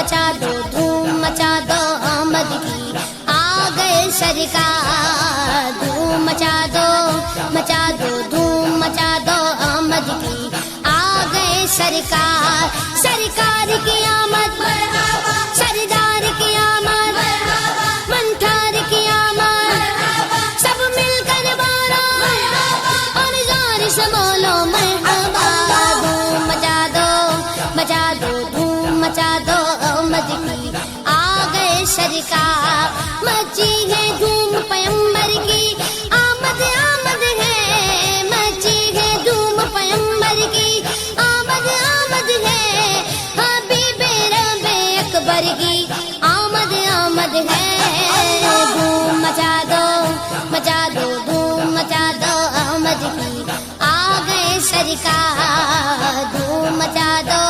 مچا دو دھوم مچا دو آمد کی آ گئے سرکار دھوم مچا دو دھوم مچا دو آمد کی آ گئے سرکار سرکار کی آمد مرحبا سردار کی آمد مرحبا منٹھار کی آمد مرحبا سب مل کر بولو مرحبا اور زور سے بولو مرحبا دھوم مچا دو دھوم مچا دو آمد کی آ گئے سرکار مچی ہے دھوم پیمبر کی آمد آمد ہے مچی ہے دھوم پیمبر کی آمد آمد ہے حبیب رب اکبر کی آمد آمد ہے دھوم مچا دو دھوم مچا دو آمد کی آ گئے سرکار دھوم مچا دو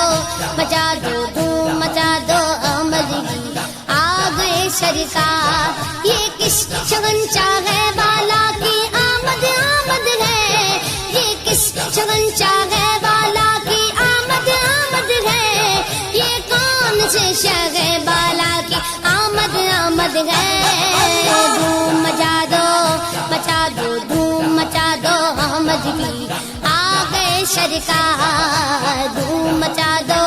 دھوم مچا دو آمد کی آ گئے سرکار یہ کس شگنچاہ والا کی آمد آمد ہے یہ کس شگنچاہ والا کی آمد آمد ہے یہ کون سے شاہ بالا کی آمد آمد ہے دھوم مچا دو دھوم مچا دو آمد کی آ گئے سرکار دھوم مچا دو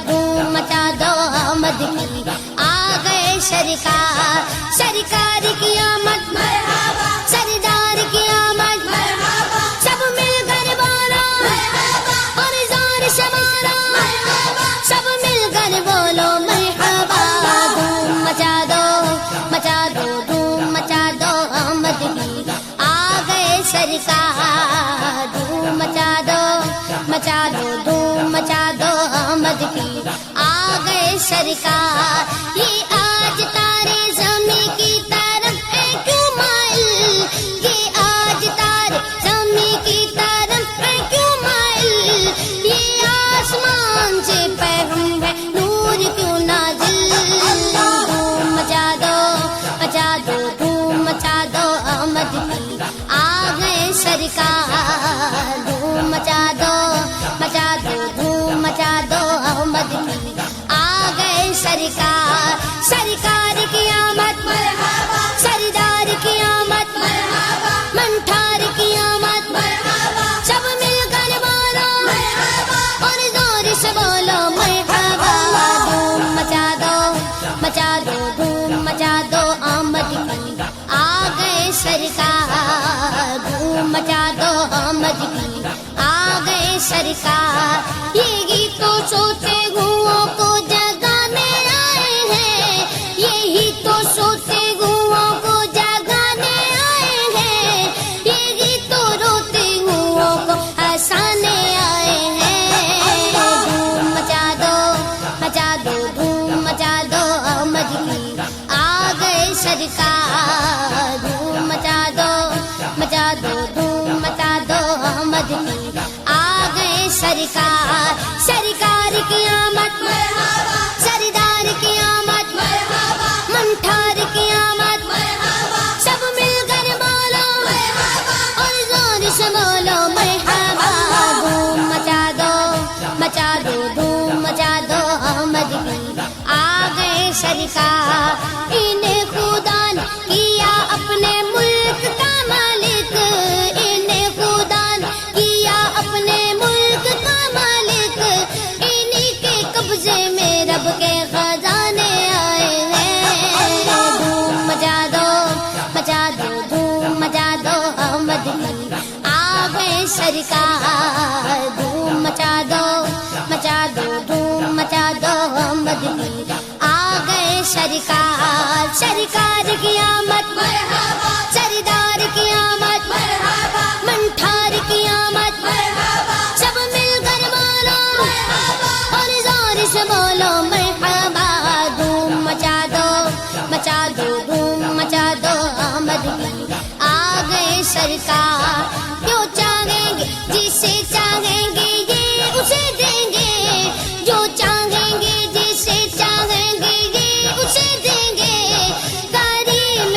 دھوم مچا دو آمد کی آ گئے سرکار سرکار کی آمد مرحبا سردار کی آمد مرحبا سب مل کر بولو مرحبا اور زور سے بولو مرحبا سب مل کر بولو مرحبا دھوم مچا دو دھوم مچا دو آمد کی آ گئے سرکار دھوم مچا دو دھوم مچا دو آمد کی آ گئے سرکار یہ آج تارے زمین کی طرف ہے کیوں مائل یہ آج تارے زمین کی طرف ہے کیوں مائل یہ آسمان سے پیغام ہے نور کیوں نازل دھوم مچا دو دھوم مچا دو آمد کی آ گئے سرکار دھوم مچا دو دھوم مچا دو آمد کی آ گئے سرکار سرکار کی آمد مرحبا سردار کی آمد مرحبا منٹھار کی آمد مرحبا سب مل کر بولو مرحبا اور زور سے بولو مرحبا دھوم مچا دو دھوم مچا دو آمد کی آ گئے سرکار دھوم مچا دو آمد کی آ گئے سرکار یہ گیتوں سوتے گھوؤں کو جگانے آئے ہیں یہی تو سوتے گھوؤں کو جگانے آئے ہیں یہ گیتوں روتے گھوؤں کو ہنسانے آئے ہیں دھوم مچا دو دھوم مچا دو آمد کی آ گئے سرکار دھوم مچا دو دھوم مچا دو آمد کی آ گئے سرکار سرکار کی آمد مرحبا سردار کی آمد مرحبا منٹھار کی آمد مرحبا سب مل کر بولو مرحبا اور زور سے بولو مرحبا دھوم مچا دو دھوم مچا دو آمد کی آ گئے سرکار انہیں خدا نے کیا اپنے ملک کا مالک انہیں خدا نے کیا اپنے ملک کا مالک انہی کے قبضے میں رب کے خزانے آئے ہیں دھوم مچا دو دھوم مچا دو آمد کی آ گئے سرکار دھوم مچا دو دھوم مچا دو آمد کی آ گئے سرکار سرکار کی آمد مرحبا سردار کی آمد مرحبا منٹھار کی آمد مرحبا سب مل کر بولو مرحبا اور زور سے بولو مرحبا دھوم مچا دو دھوم مچا دو آمد کی آ گئے سرکار جو چاہیں گے جسے چاہیں گے یہ اسے دیں گے جو چاہیں گے جسے چاہیں گے یہ اسے دیں گے کریم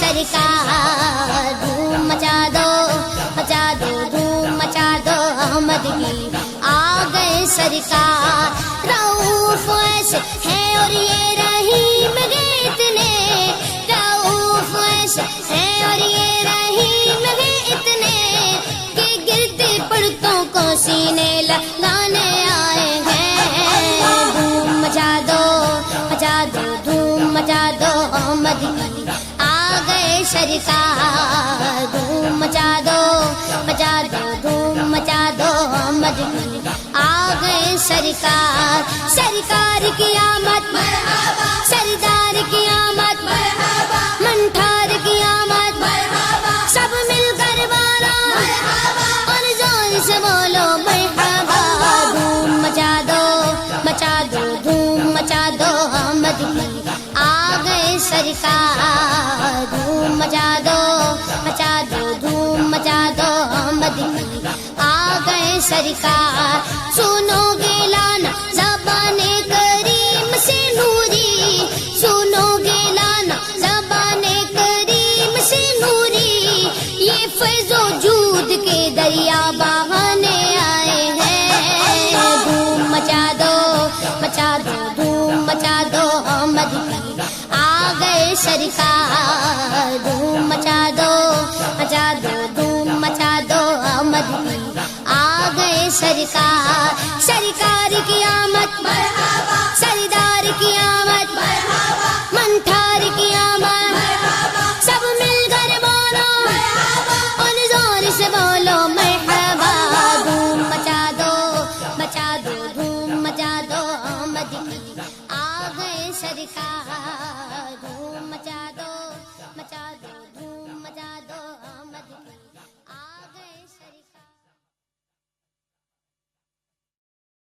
سرکار دھوم مچا دو مچا دو دھوم مچا دو احمد کی آ گئے سرکار رؤوف ایسے ہے اور یہ رحیم گے اتنے رؤوف ایسے ہے اور یہ رحیم گے اتنے کہ گرتے پڑتوں کو سینے لگانے آئے ہیں دھوم مچا دو مچا دو دھوم مچا دو احمد کی آ گئے سرکار دھوم مچا دو مچا دو دھوم مچا دو احمد کی آ گئے سرکار سرکار کی آمد مرحبا سردار کی آمد مرحبا منٹھار کی آمد مرحبا سب مل کر بولا مرحبا اور زور سے بولو مرحبا دھوم مچا دو مچا دو دھوم مچا دو احمد کی آ گئے سرکار دھوم مچا دو مچا دو دھوم مچا دو احمد کی آ گئے سرکار سنو گے لانا زبان کریم سے نوری سنو گے لانا زبان کریم سے نوری یہ فیض و جود کے دریا بہانے آئے ہیں دھوم مچا دو مچا دو دھوم مچا دو احمد کی آ گئے سرکار دھوم مچا دو مچا دو دھوم مچا دو احمد کی آ گئے سرکار سرکار کی آمد مرحبا سردار کی آمد مرحبا منٹھار کی آمد مرحبا سب مل کر بولو مرحبا اور زور سے بولو مرحبا دھوم مچا دو مچا دو دھوم مچا دو احمد کی آ گئے سرکار